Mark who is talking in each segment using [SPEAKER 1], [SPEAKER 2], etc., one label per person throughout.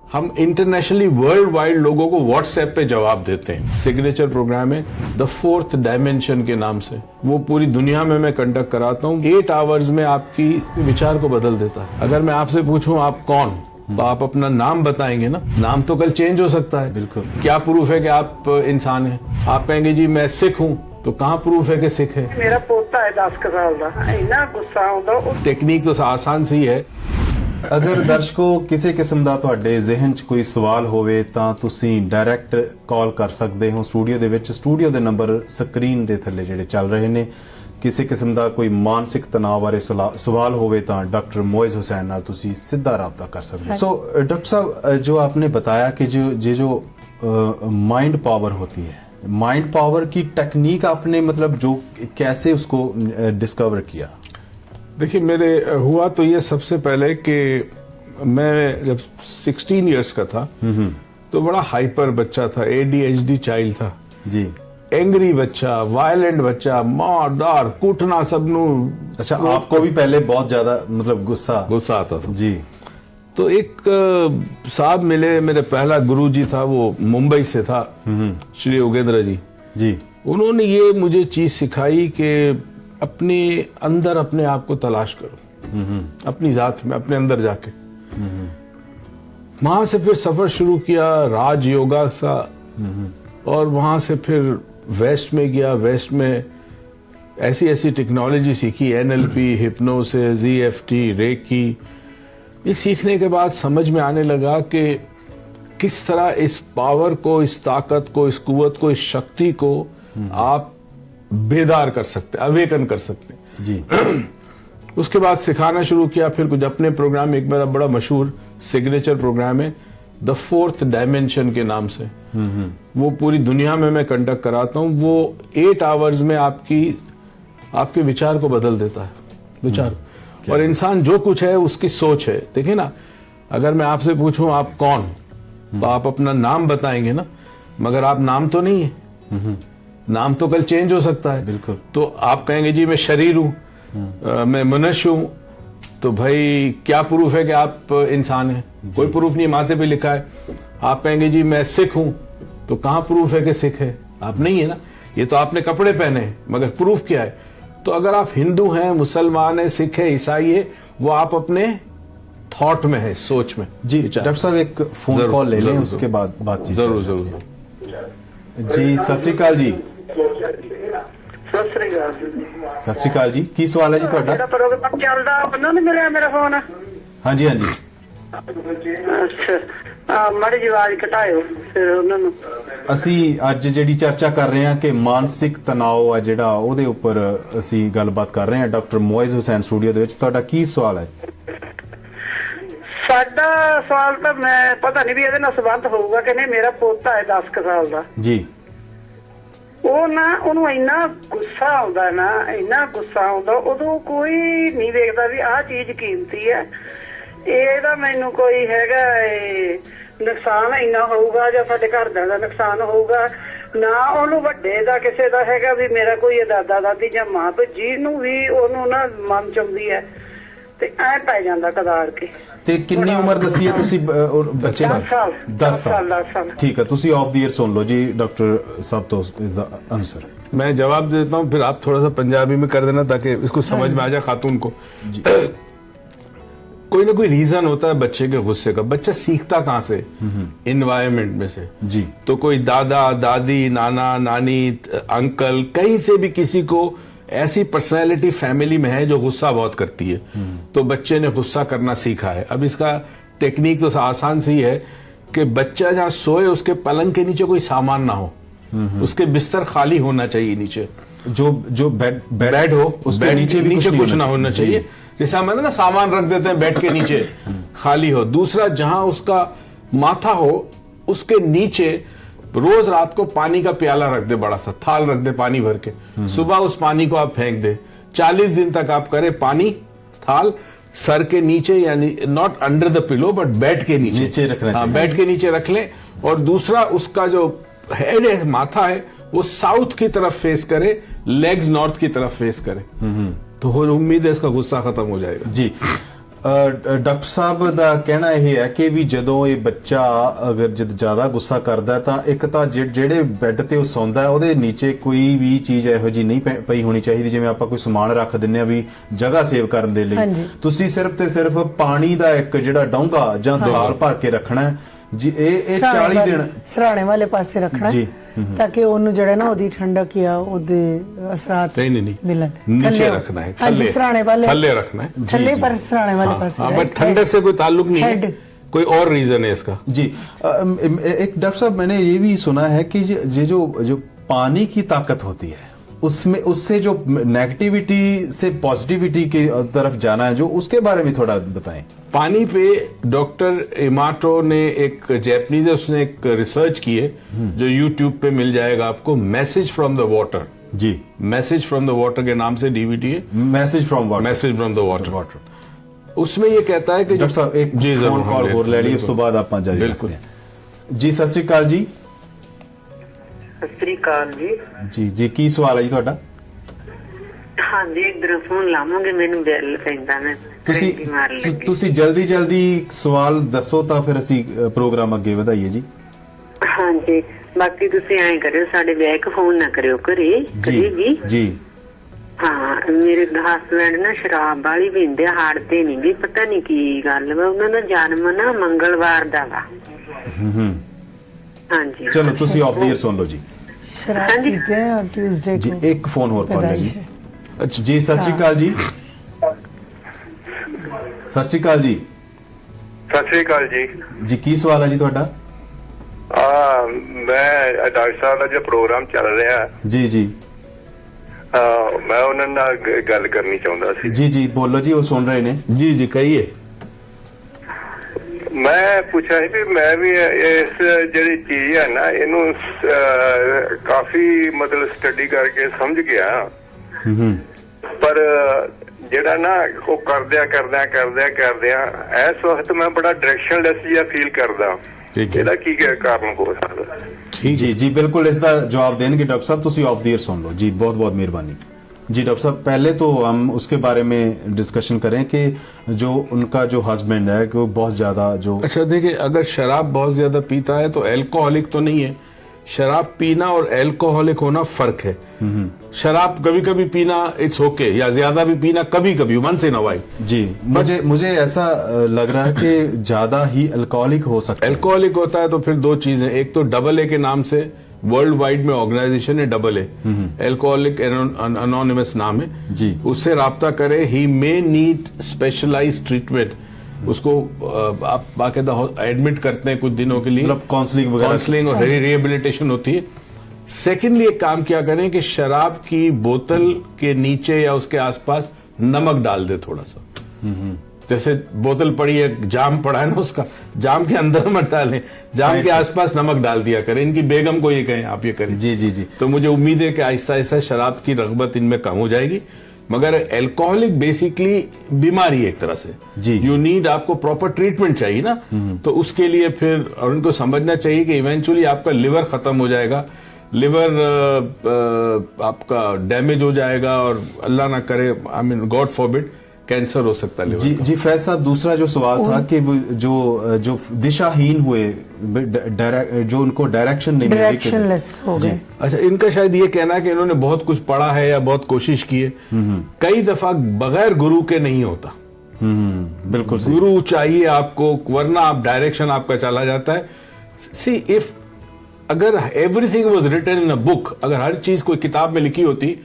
[SPEAKER 1] हम internationally world wide लोगों को व्हाट्सएप पे जवाब देते हैं। सिग्नेचर प्रोग्राम है द फोर्थ डायमेंशन के नाम से, वो पूरी दुनिया में मैं कंडक्ट कराता हूँ। 8 आवर्स में आपकी विचार को बदल देता है। अगर मैं आपसे पूछूं आप कौन, तो आप अपना नाम बताएंगे ना। नाम तो कल चेंज हो सकता है।
[SPEAKER 2] बिल्कुल।
[SPEAKER 1] क्या प्रूफ है कि आप इंसान हैं? आप कहेंगे जी मैं सिख हूँ, तो कहाँ प्रूफ है कि सिख है?
[SPEAKER 3] मेरा पोता है 10 साल का, इन्ना गुस्सा आउंदा।
[SPEAKER 1] टेक्निक तो आसान सी है।
[SPEAKER 2] अगर दर्शकों ਕਿਸੇ ਕਿਸਮ ਦਾ ਤੁਹਾਡੇ ਜ਼ਿਹਨ 'ਚ ਕੋਈ ਸਵਾਲ ਹੋਵੇ ਤਾਂ ਤੁਸੀਂ ਡਾਇਰੈਕਟ ਕਾਲ ਕਰ ਸਕਦੇ ਹੋ ਸਟੂਡੀਓ ਦੇ ਵਿੱਚ। ਸਟੂਡੀਓ ਦੇ ਨੰਬਰ ਸਕਰੀਨ ਦੇ ਥੱਲੇ ਜਿਹੜੇ ਚੱਲ ਰਹੇ ਨੇ। ਕਿਸੇ ਕਿਸਮ ਦਾ ਕੋਈ ਮਾਨਸਿਕ ਤਣਾਅ ਬਾਰੇ सवाल होवे तो डॉक्टर मोइज हुसैन नाल तुसी सीधा राब्ता कर सकते हैं। सो डॉक्टर साहब, जो आपने बताया कि जो माइंड पावर होती है, माइंड पावर की टेक्निक आपने मतलब जो कैसे उसको डिस्कवर किया?
[SPEAKER 1] देखिए, मेरे हुआ तो ये सबसे पहले कि मैं जब 16 इयर्स का था तो बड़ा हाइपर बच्चा था, ADHD चाइल्ड था
[SPEAKER 2] जी।
[SPEAKER 1] एंग्री बच्चा, वायलेंट बच्चा, मार दार कूटना सबनू।
[SPEAKER 2] अच्छा, आपको भी पहले बहुत ज्यादा मतलब गुस्सा
[SPEAKER 1] आता था
[SPEAKER 2] जी।
[SPEAKER 1] तो एक साहब मिले, मेरे पहला गुरुजी था, वो मुंबई से था, श्री योगेंद्र जी। उन्होंने ये मुझे चीज सिखाई कि अपने अंदर अपने आप को तलाश करो, अपनी जात में, अपने अंदर जाके। वहां से फिर सफर शुरू किया राज योगा सा, और वहां से फिर वेस्ट में गया। वेस्ट में ऐसी टेक्नोलॉजी सीखी, NLP, हिप्नोसिस, EFT, रेकी। ये सीखने के बाद समझ में आने लगा कि किस तरह इस पावर को, इस ताकत को, इस कुव्वत को, इस शक्ति को आप बेदार कर सकते, अवेकन कर सकते
[SPEAKER 2] जी।
[SPEAKER 1] उसके बाद सिखाना शुरू किया। फिर कुछ अपने प्रोग्राम, एक मेरा बड़ा मशहूर सिग्नेचर प्रोग्राम है द फोर्थ डायमेंशन के नाम से, वो पूरी दुनिया में मैं कंडक्ट कराता हूँ। वो 8 आवर्स में आपके विचार को बदल देता है। विचार और इंसान जो कुछ है उसकी सोच है। देखिए ना, अगर मैं आपसे पूछूं आप कौन, तो आप अपना नाम बताएंगे ना, मगर आप नाम तो नहीं है। नाम तो कल चेंज हो सकता है।
[SPEAKER 2] बिल्कुल।
[SPEAKER 1] तो आप कहेंगे जी मैं शरीर हूं, मैं मनुष्य हूं, तो भाई क्या प्रूफ है कि आप इंसान हैं? कोई प्रूफ नहीं, माथे पे लिखा है। आप कहेंगे जी मैं सिख हूं, तो कहां प्रूफ है कि सिख है? आप नहीं है ना। ये तो आपने कपड़े पहने हैं, मगर प्रूफ क्या है? तो अगर आप हिंदू हैं, मुसलमान हैं, सिख है, ईसाई है, वो आप अपने थॉट में है, सोच में।
[SPEAKER 2] जी डॉक्टर साहब, एक फोन कॉल ले लें, उसके बाद बातचीत।
[SPEAKER 1] जरूर
[SPEAKER 2] जी। सत श्री अकाल जी। सत श्री अकाल जी, की सवाल है जी ਤੁਹਾਡਾ?
[SPEAKER 3] ਜਿਹੜਾ ਪ੍ਰੋਗਰਾਮ ਚੱਲਦਾ ਉਹਨਾਂ ਨੂੰ ਮਿਲਿਆ ਮੇਰਾ ਫੋਨ?
[SPEAKER 2] ਹਾਂਜੀ ਹਾਂਜੀ।
[SPEAKER 3] ਅੱਛਾ, ਮਾੜੀ ਜਿਹੀ ਆਵਾਜ਼ ਘਟਾਇਓ ਫਿਰ ਉਹਨਾਂ ਨੂੰ।
[SPEAKER 2] ਅਸੀਂ ਅੱਜ ਜਿਹੜੀ ਚਰਚਾ ਕਰ ਰਹੇ ਹਾਂ ਕਿ ਮਾਨਸਿਕ ਤਣਾਅ ਆ ਜਿਹੜਾ, ਉਹਦੇ ਉੱਪਰ ਅਸੀਂ ਗੱਲਬਾਤ ਕਰ ਰਹੇ ਹਾਂ। ਡਾਕਟਰ ਮੋਇਜ਼ ਹੁਸੈਨ ਸਟੂਡੀਓ ਦੇ ਵਿੱਚ। ਤੁਹਾਡਾ ਕੀ ਸਵਾਲ ਹੈ?
[SPEAKER 3] ਸਾਡਾ ਸਵਾਲ ਤਾਂ ਮੈਂ ਪਤਾ ਨਹੀਂ ਵੀ ਇਹਦੇ ਨਾਲ ਸੰਬੰਧ ਹੋਊਗਾ ਕਿ ਨਹੀਂ। ਮੇਰਾ ਪੋਤਾ ਹੈ 10 ਸਾਲ ਦਾ
[SPEAKER 2] ਜੀ।
[SPEAKER 3] ਉਹ ਨਾ, ਉਹਨੂੰ ਇੰਨਾ ਗੁੱਸਾ ਆਉਂਦਾ ਨਾ, ਇੰਨਾ ਗੁੱਸਾ ਆਉਂਦਾ, ਉਦੋਂ ਕੋਈ ਨਹੀਂ ਵੇਖਦਾ ਵੀ ਆਹ ਚੀਜ਼ ਕੀਮਤੀ ਹੈ, ਇਹਦਾ ਮੈਨੂੰ ਕੋਈ ਹੈਗਾ ਨੁਕਸਾਨ ਇੰਨਾ ਹੋਊਗਾ ਜਾਂ ਸਾਡੇ ਘਰਦਿਆਂ ਦਾ ਨੁਕਸਾਨ ਹੋਊਗਾ ਨਾ। ਉਹਨੂੰ ਵੱਡੇ ਦਾ ਕਿਸੇ ਦਾ ਹੈਗਾ ਵੀ ਮੇਰਾ ਕੋਈ ਦਾਦਾ ਦਾਦੀ ਜਾਂ ਮਾਂ ਪਿਓ ਜਿਹਨੂੰ ਵੀ ਉਹਨੂੰ ਨਾ ਮਨ ਚ ਆਉਂਦੀ ਹੈ, ਤੇ ਐ ਪੈ ਜਾਂਦਾ ਕਦਾਰ ਕੇ।
[SPEAKER 2] ਤੇ ਕਿੰਨੀ ਉਮਰ ਦੱਸੀ ਹੈ ਤੁਸੀਂ ਬੱਚੇ ਦਾ? 10 ਸਾਲ। ठीक है, ਤੁਸੀਂ ऑफ द ईयर सुन लो जी डॉक्टर साहब, तो इसका आंसर
[SPEAKER 1] मैं जवाब देता हूँ, फिर आप थोड़ा सा पंजाबी में कर देना ताकि इसको समझ में आ जाए खातून को। कोई ना कोई रीजन होता है बच्चे के गुस्से का। बच्चा सीखता कहाँ से? इन्वायरमेंट में से
[SPEAKER 2] जी।
[SPEAKER 1] तो कोई दादा दादी, नाना नानी, अंकल, कहीं से भी किसी को ऐसी पर्सनैलिटी फैमिली में है जो गुस्सा बहुत करती है, तो बच्चे ने गुस्सा करना सीखा है। अब इसका टेक्निक तो आसान सी है कि बच्चा जहां सोए उसके पलंग के नीचे कोई सामान ना हो, उसके बिस्तर खाली होना चाहिए, नीचे
[SPEAKER 2] जो बेड हो उसके नीचे
[SPEAKER 1] कुछ ना होना चाहिए। जैसे हम ना सामान रख देते हैं बेड के नीचे, खाली हो। दूसरा, जहां उसका माथा हो उसके नीचे रोज रात को पानी का प्याला रख दे, बड़ा सा थाल रख दे पानी भर के। सुबह उस पानी को आप फेंक दे। 40 दिन तक आप करें, पानी थाल सर के नीचे, यानी not under the pillow but bed के नीचे
[SPEAKER 2] रखना।
[SPEAKER 1] हाँ, बेड के नीचे रख लें। और दूसरा, उसका जो हेड है, माथा है, वो साउथ की तरफ फेस करे, लेग्स नॉर्थ की तरफ फेस करे, तो उम्मीद है इसका गुस्सा खत्म हो जाएगा।
[SPEAKER 2] जी। ਡਾਕਟਰ ਸਾਹਿਬ ਦਾ ਕਹਿਣਾ ਇਹ ਹੈ ਕਿ ਵੀ ਜਦੋਂ ਇਹ ਬੱਚਾ ਅਗਰ ਜਦ ਜ਼ਿਆਦਾ ਗੁੱਸਾ ਕਰਦਾ ਹੈ ਤਾਂ ਇੱਕ ਤਾਂ ਜਿਹੜੇ ਬੈੱਡ ਤੇ ਉਹ ਸੌਂਦਾ ਹੈ ਉਹਦੇ ਨੀਚੇ ਕੋਈ ਵੀ ਚੀਜ਼ ਇਹੋ ਜੀ ਨਹੀਂ ਪਈ ਹੋਣੀ ਚਾਹੀਦੀ, ਜਿਵੇਂ ਆਪਾਂ ਕੋਈ ਸਮਾਨ ਰੱਖ ਦਿੰਨੇ ਆ ਵੀ ਜਗ੍ਹਾ ਸੇਵ ਕਰਨ ਦੇ ਲਈ। ਤੁਸੀਂ ਸਿਰਫ ਤੇ ਸਿਰਫ ਪਾਣੀ ਦਾ ਇੱਕ ਜਿਹੜਾ ਡੋਂਗਾ ਜਾਂ ਦਾਲ ਭਰ ਕੇ ਰੱਖਣਾ ਹੈ ਜੀ। ਇਹ 40 ਦਿਨ
[SPEAKER 4] ਸਰਾਣੇ ਵਾਲੇ ਪਾਸੇ ਰੱਖਣਾ ਜੀ, ਤਾਂ ਕਿ ਉਹਨੂੰ ਜਿਹੜਾ ਨਾ ਉਹਦੀ ਠੰਡਕ या ਉਹਦੇ ਅਸਰਾਤ
[SPEAKER 1] नहीं नीचे रखना है, थल्ले रखना है,
[SPEAKER 4] थल्ले पर सराने वाले पास।
[SPEAKER 1] बट ठंडक से कोई ताल्लुक नहीं है, कोई और रीजन है इसका
[SPEAKER 2] जी। एक डॉक्टर साहब मैंने ये भी सुना है कि ये जो पानी की ताकत होती है उसमें उससे जो नेगेटिविटी से पॉजिटिविटी की तरफ जाना है, जो उसके बारे में थोड़ा बताएं।
[SPEAKER 1] पानी पे डॉक्टर इमाटो ने एक जैपनीज है, उसने एक रिसर्च की है जो यूट्यूब पे मिल जाएगा आपको, मैसेज फ्रॉम द वाटर
[SPEAKER 2] जी।
[SPEAKER 1] मैसेज फ्रॉम द वाटर के नाम से डीवीडी है,
[SPEAKER 2] message from water,
[SPEAKER 1] message from the water. उसमें ये कहता है कि
[SPEAKER 2] डॉक्टर साहब एक फोन कॉल और ले ली, उस तो बाद आप जारी रखते हैं जी। सत श्री अकाल जी।
[SPEAKER 3] ਸਤਿ ਸ੍ਰੀ ਅਕਾਲ ਜੀ।
[SPEAKER 2] ਜੀ ਜੀ ਕੀ ਸਵਾਲ ਹੈ ਜੀ ਤੁਹਾਡਾ?
[SPEAKER 3] ਹਾਂਜੀ ਇਧਰ ਫੋਨ ਲਾਵਾਂਗੇ, ਮੈਨੂੰ ਬੈਲ ਪੈਂਦਾ ਮੈਂ
[SPEAKER 2] ਤੁਸੀਂ ਜਲਦੀ ਸਵਾਲ ਦੱਸੋ ਤਾਂ ਫਿਰ ਅਸੀਂ ਪ੍ਰੋਗਰਾਮ ਅੱਗੇ ਵਧਾਈਏ ਜੀ।
[SPEAKER 3] ਹਾਂਜੀ ਬਾਕੀ ਤੁਸੀਂ ਐਂ ਕਰਿਓ, ਸਾਡੇ ਬੈਕ ਫੋਨ ਨਾ ਕਰਿਓ ਘਰੇ ਕਦੇ ਵੀ
[SPEAKER 2] ਜੀ।
[SPEAKER 3] ਹਾਂ ਮੇਰੇ ਹਸਬੈਂਡ ਨਾ ਸ਼ਰਾਬ ਵਾਲੀ ਪੀਂਦੇ, ਹਾੜਦੇ ਨਹੀਂ ਵੀ, ਪਤਾ ਨਹੀਂ ਕੀ ਗੱਲ ਵਾ, ਉਹਨਾਂ ਦਾ ਜਨਮ ਨਾ ਮੰਗਲਵਾਰ ਦਾ ਵਾ। ਹਾਂਜੀ
[SPEAKER 2] ਚਲੋ ਤੁਸੀਂ ਆਫ ਦ ਏਅਰ ਸੁਣ ਲਓ ਜੀ।
[SPEAKER 4] शराब पीते हैं और ट्यूसडे
[SPEAKER 2] जी
[SPEAKER 4] को
[SPEAKER 2] एक फोन और कॉल है जी। अच्छा जी सत श्री अकाल जी। सत श्री अकाल जी।
[SPEAKER 5] ਸਤਿ ਸ੍ਰੀ ਅਕਾਲ ਜੀ।
[SPEAKER 2] ਜੀ ਕੀ ਸਵਾਲ ਹੈ ਜੀ ਤੁਹਾਡਾ?
[SPEAKER 5] ਮੈਂ ਡਾਕਟਰ ਸਾਹਿਬ ਦਾ ਜੋ ਪ੍ਰੋਗਰਾਮ ਚੱਲ ਰਿਹਾ
[SPEAKER 2] ਜੀ ਜੀ
[SPEAKER 5] ਮੈਂ ਉਹਨਾਂ ਨਾਲ ਗੱਲ ਕਰਨੀ ਚਾਹੁੰਦਾ ਸੀ।
[SPEAKER 2] ਜੀ ਜੀ ਬੋਲੋ ਜੀ, ਉਹ ਸੁਣ ਰਹੇ ਨੇ।
[SPEAKER 1] जी जी कहिए।
[SPEAKER 5] ਮੈਂ ਪੁੱਛਿਆ ਸੀ ਵੀ ਮੈਂ ਵੀ ਇਸ ਜਿਹੜੀ ਚੀਜ਼ ਹੈ ਨਾ ਇਹਨੂੰ ਕਾਫੀ ਮਤਲਬ ਸਟੱਡੀ ਕਰਕੇ ਸਮਝ ਗਿਆ, ਪਰ ਜਿਹੜਾ ਨਾ ਉਹ ਕਰਦਿਆਂ ਇਸ ਵਕਤ ਮੈਂ ਬੜਾ ਡਾਇਰੈਕਸ਼ਨਲੈਸ ਜਿਹਾ ਫੀਲ ਕਰਦਾ। ਇਹਦਾ ਕੀ ਕਾਰਨ ਹੋ ਸਕਦਾ?
[SPEAKER 2] जी जी बिल्कुल इसका जवाब देंगे डॉक्टर साहब, तुसी ऑफ द एयर सुन लो जी। बहुत बहुत मेहरबानी जी। डॉक्टर साहब पहले तो हम उसके बारे में डिस्कशन करें कि जो उनका जो हस्बैंड है कि वो बहुत ज्यादा जो
[SPEAKER 1] अच्छा देखिए, अगर शराब बहुत ज्यादा पीता है तो एल्कोहलिक तो नहीं है। शराब पीना और एल्कोहलिक होना फर्क है। शराब कभी कभी पीना इट्स ओके, या ज्यादा भी पीना कभी कभी, वंस इन अ वाइल।
[SPEAKER 2] जी मुझे ऐसा लग रहा है कि ज्यादा ही अल्कोहलिक हो सकता है।
[SPEAKER 1] एल्कोहलिक होता है तो फिर दो चीजें, एक तो AA के नाम से वर्ल्ड वाइड में ऑर्गेनाइजेशन है AA, एल्कोहलिक अनोनिमस नाम है
[SPEAKER 2] जी।
[SPEAKER 1] उससे राब्ता करे। ही मे नीड स्पेशलाइज्ड ट्रीटमेंट, उसको आप बाकायदा एडमिट करते हैं कुछ दिनों के लिए,
[SPEAKER 2] मतलब काउंसलिंग
[SPEAKER 1] और रिहेबिलिटेशन होती है। सेकेंडली एक काम क्या करें कि शराब की बोतल के नीचे या उसके आसपास नमक डाल दे थोड़ा सा। जैसे बोतल पड़ी है, जाम पड़ा है ना, उसका जाम के अंदर मत डालें, जाम के आसपास नमक डाल दिया करें। इनकी बेगम को ये कहें, आप ये करें।
[SPEAKER 2] जी जी जी।
[SPEAKER 1] तो मुझे उम्मीद है कि आहिस्ता आहिस्ता शराब की रगबत इनमें कम हो जाएगी। मगर एल्कोहलिक बेसिकली बीमारी है एक तरह से
[SPEAKER 2] जी।
[SPEAKER 1] यू नीड, आपको प्रॉपर ट्रीटमेंट चाहिए ना, तो उसके लिए फिर और उनको समझना चाहिए कि इवेंचुअली आपका लिवर खत्म हो जाएगा, लिवर आपका डैमेज हो जाएगा और अल्लाह ना करे, I mean God forbid, cancer हो सकता है
[SPEAKER 2] जी जी। फैज साहब दूसरा जो सवाल था कि जो दिशाहीन हुए, जो उनको डायरेक्शन नहीं मिली,
[SPEAKER 4] डायरेक्शनलेस हो गए।
[SPEAKER 1] अच्छा, इनका शायद ये कहना है कि इन्होंने बहुत कुछ पढ़ा है या बहुत कोशिश की है। कई दफा बगैर गुरु के नहीं होता।
[SPEAKER 2] बिल्कुल सही।
[SPEAKER 1] गुरु चाहिए आपको, वरना आप डायरेक्शन आपका चला जाता है। सी इफ अगर everything was written in a book, अगर हर चीज कोई किताब में लिखी होती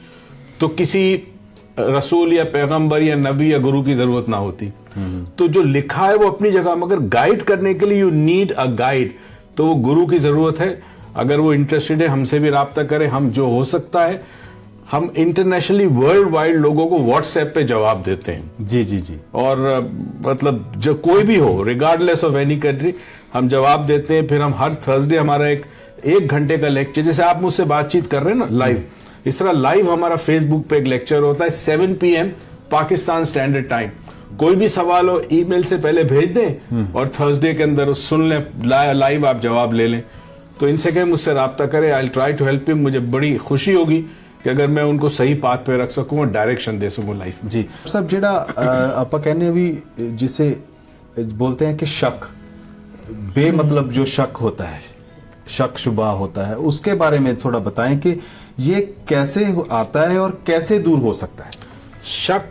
[SPEAKER 1] तो किसी रसूल या पैगंबर या नबी या गुरु की जरूरत ना होती। तो जो लिखा है वो अपनी जगह, मगर गाइड करने के लिए यू नीड अ गाइड, तो वो गुरु की जरूरत है। अगर वो इंटरेस्टेड है हमसे भी राब्ता करें, हम जो हो सकता है हम इंटरनेशनली वर्ल्ड वाइड लोगों को व्हाट्सएप पे जवाब देते हैं।
[SPEAKER 2] जी जी जी।
[SPEAKER 1] और मतलब जो कोई भी हो, रिगार्डलेस ऑफ एनी कंट्री, हम जवाब देते हैं। फिर हम हर थर्सडे हमारा एक घंटे का लेक्चर, जैसे आप मुझसे बातचीत कर रहे हैं ना लाइव, इस तरह लाइव हमारा फेसबुक पे एक लेक्चर होता है 7 PM पाकिस्तान स्टैंडर्ड टाइम। कोई भी सवाल हो ईमेल से पहले भेज दें और थर्सडे के अंदर सुन लें, लाइव आप जवाब ले लें। तो इनसे कहें मुझसे राब्ता करें, I try to help him. मुझे बड़ी खुशी होगी कि अगर मैं उनको सही पाथ पे रख सकूं और डायरेक्शन दे सकूं लाइफ में।
[SPEAKER 2] जी सब ਜਿਹੜਾ ਆਪਾਂ ਕਹਿੰਦੇ भी जिसे बोलते हैं कि शक बेमतलब जो शक होता है, शक शुबा होता है, उसके बारे में थोड़ा बताएं कि ये कैसे आता है और कैसे दूर हो सकता है।
[SPEAKER 1] शक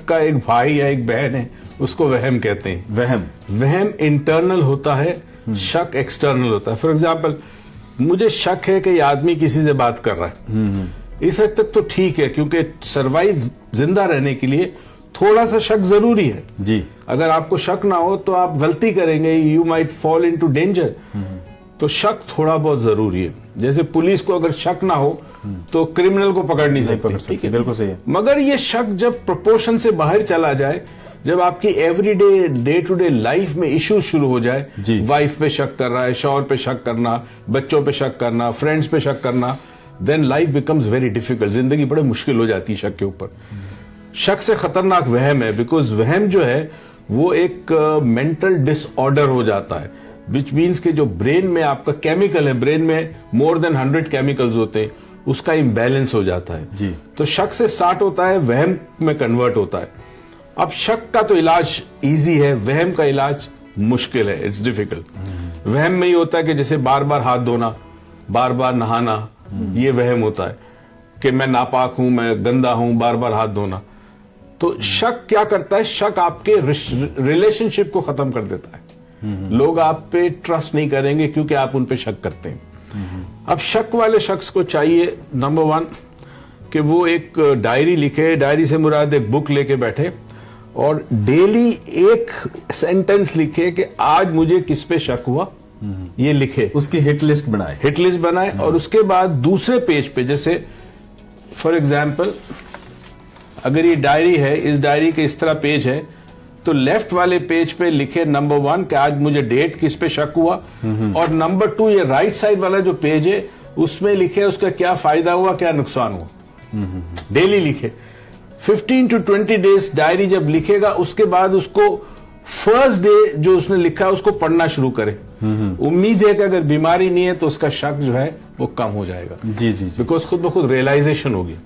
[SPEAKER 1] का एक भाई या एक बहन है, उसको वहम कहते हैं। वहम इंटरनल होता है, शक एक्सटर्नल होता है। फॉर एग्जाम्पल, मुझे शक है कि ये आदमी किसी से बात कर रहा है, इस हद तक तो ठीक है, क्योंकि सरवाइव जिंदा रहने के लिए थोड़ा सा शक जरूरी है
[SPEAKER 2] जी। अगर
[SPEAKER 1] आपको शक ना हो तो आप गलती करेंगे, you might fall into danger. तो शक थोड़ा बहुत जरूरी है। जैसे पुलिस को अगर शक ना हो तो क्रिमिनल को पकड़ नहीं सकती, ठीक है,
[SPEAKER 2] बिल्कुल सही है।
[SPEAKER 1] मगर ये शक जब प्रोपोर्शन से बाहर चला जाए, जब आपकी everyday day to day life में इश्यूज शुरू हो जाए, वाइफ पे शक कर रहा है, शौहर पे शक करना, बच्चों पे शक करना, फ्रेंड्स पे शक करना, then life becomes very difficult. जिंदगी बड़े मुश्किल हो जाती है शक के ऊपर। शक से खतरनाक वहम है, बिकॉज वहम जो है वो एक मेंटल डिसऑर्डर हो जाता है, विच मीन्स कि जो ब्रेन में आपका केमिकल है, ब्रेन में मोर देन 100 केमिकल्स होते हैं, उसका इम्बैलेंस हो जाता है जी। तो शक से स्टार्ट होता है, वहम में कन्वर्ट होता है। अब शक का तो इलाज इजी है, वहम का इलाज मुश्किल है, इट्स डिफिकल्ट। वहम में ही होता है कि जैसे बार बार हाथ धोना, बार बार नहाना, ये वहम होता है कि मैं नापाक हूं, मैं गंदा हूं, बार बार हाथ धोना। तो शक क्या करता है? शक आपके रिलेशनशिप को खत्म कर देता है। लोग आप पे ट्रस्ट नहीं करेंगे क्योंकि आप उन पे शक करते हैं। अब शक वाले शख्स को चाहिए नंबर 1 कि वो एक डायरी लिखे, डायरी से मुराद एक बुक लेके बैठे और डेली एक सेंटेंस लिखे कि आज मुझे किस पे शक हुआ, ये लिखे,
[SPEAKER 2] उसकी हिट लिस्ट बनाए
[SPEAKER 1] और उसके बाद दूसरे पेज पे, जैसे फॉर एग्जाम्पल अगर ये डायरी है, इस डायरी के इस तरह पेज है, तो लेफ्ट वाले पेज पे लिखे नंबर 1 कि आज मुझे डेट किस पे शक हुआ, और नंबर 2 ये राइट साइड वाला जो पेज है उसमें लिखे उसका क्या फायदा हुआ, क्या नुकसान हुआ। डेली लिखे। 15 to 20 डेज डायरी जब लिखेगा, उसके बाद उसको फर्स्ट डे जो उसने लिखा है उसको पढ़ना शुरू करे। उम्मीद है कि अगर बीमारी नहीं है तो उसका शक जो है वो कम हो जाएगा।
[SPEAKER 2] जी जी,
[SPEAKER 1] बिकॉज खुद ब खुद रियलाइजेशन होगी।